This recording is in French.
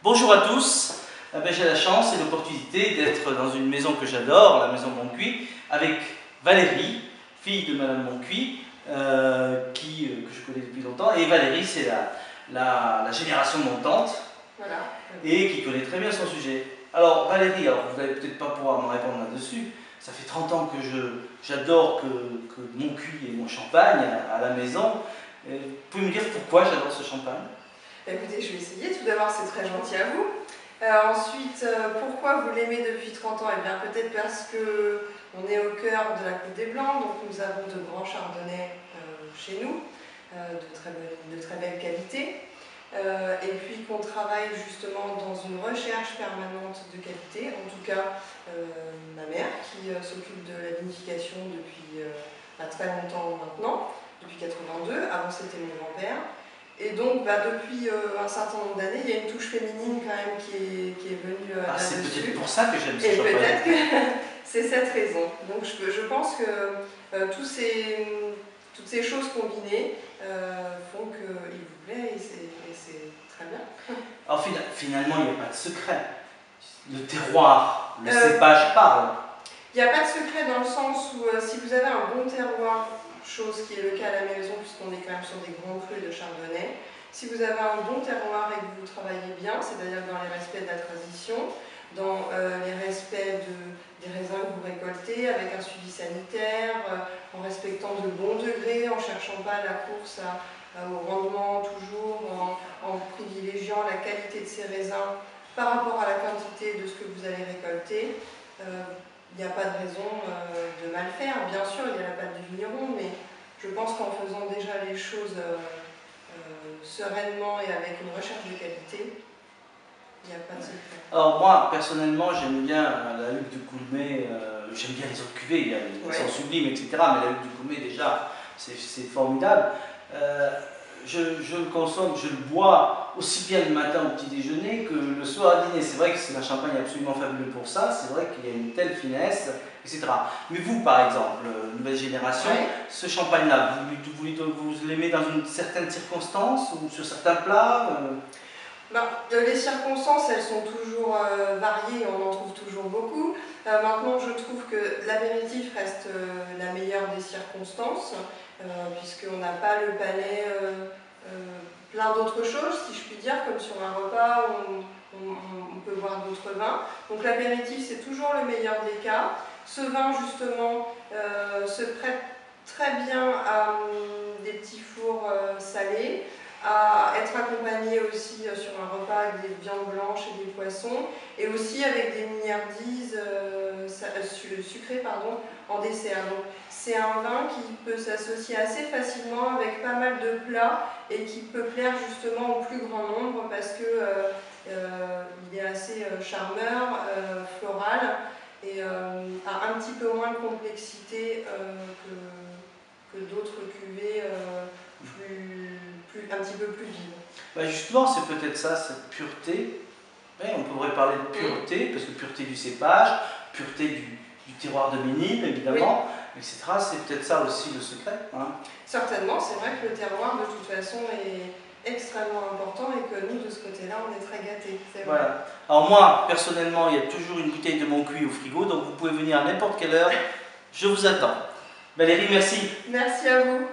Bonjour à tous, j'ai la chance et l'opportunité d'être dans une maison que j'adore, la maison Moncuy, avec Valérie, fille de Madame Moncuy, que je connais depuis longtemps. Et Valérie, c'est la génération montante, voilà, et qui connaît très bien son sujet. Alors Valérie, vous n'allez peut-être pas pouvoir me répondre là-dessus, ça fait 30 ans que j'adore que Moncuy ait mon champagne à la maison. Vous pouvez me dire pourquoi j'adore ce champagne? Écoutez, je vais essayer. Tout d'abord, c'est très gentil à vous. Ensuite, pourquoi vous l'aimez depuis 30 ans? Eh bien, peut-être parce qu'on est au cœur de la Côte des Blancs, donc nous avons de grands chardonnays chez nous, de très belle qualité. Et puis qu'on travaille justement dans une recherche permanente de qualité. En tout cas, ma mère qui s'occupe de la vinification depuis très longtemps maintenant, depuis 82. Avant, c'était mon grand-père. Et donc, depuis un certain nombre d'années, il y a une touche féminine quand même qui est venue c'est là-dessus. peut-être pour ça que j'aime ce champagne. Et peut-être que c'est cette raison. Donc, je pense que toutes ces choses combinées font qu'il vous plaît et c'est très bien. Alors finalement, il n'y a pas de secret. Le terroir, le cépage parle. Il n'y a pas de secret dans le sens où si vous avez un bon terroir, chose qui est le cas à la maison puisqu'on est quand même sur des grands crus de chardonnay, si vous avez un bon terroir et que vous travaillez bien, c'est-à-dire dans les respects de la tradition, dans les respects des raisins que vous récoltez, avec un suivi sanitaire, en respectant de bons degrés, en ne cherchant pas la course au rendement toujours, en privilégiant la qualité de ces raisins par rapport à la quantité de ce que vous allez récolter, il n'y a pas de raison de mal faire. Bien sûr, il y a la patte du vigneron, mais je pense qu'en faisant déjà les choses sereinement et avec une recherche de qualité, il n'y a pas de secret. Alors moi, personnellement, j'aime bien la Hugues de Coulmay, j'aime bien les autres cuvées, ils sont sublimes, etc. Mais la Hugues de Coulmay, déjà, c'est formidable. Je le consomme, je le bois aussi bien le matin au petit déjeuner que le soir à dîner. C'est vrai que c'est un champagne absolument fabuleux pour ça, c'est vrai qu'il y a une telle finesse, etc. Mais vous, par exemple, nouvelle génération, ce champagne-là, vous l'aimez dans une certaine circonstance ou sur certains plats? Les circonstances, elles sont toujours variées, on en trouve toujours beaucoup. Maintenant, je trouve que l'apéritif reste la meilleure des circonstances, puisqu'on n'a pas le palais plein d'autres choses, si je puis dire, comme sur un repas où on peut boire d'autres vins. Donc l'apéritif, c'est toujours le meilleur des cas. Ce vin, justement, se prête très bien à des petits fours salés, à être accompagné aussi sur un repas avec des viandes blanches et des poissons, et aussi avec des mignardises sucrées en dessert. Donc c'est un vin qui peut s'associer assez facilement avec pas mal de plats et qui peut plaire justement au plus grand nombre parce que il est assez charmeur, floral et a un petit peu moins de complexité que d'autres cuvées un petit peu plus vives. Justement, c'est peut-être ça, cette pureté. On pourrait parler de pureté, parce que pureté du cépage, pureté du terroir de Ménil, évidemment, etc. C'est peut-être ça aussi le secret. Certainement, c'est vrai que le terroir, de toute façon, est extrêmement important et que nous, de ce côté-là, on est très gâtés. Voilà. Alors moi, personnellement, il y a toujours une bouteille de Moncuy au frigo, donc vous pouvez venir à n'importe quelle heure. Je vous attends. Valérie, merci. Merci à vous.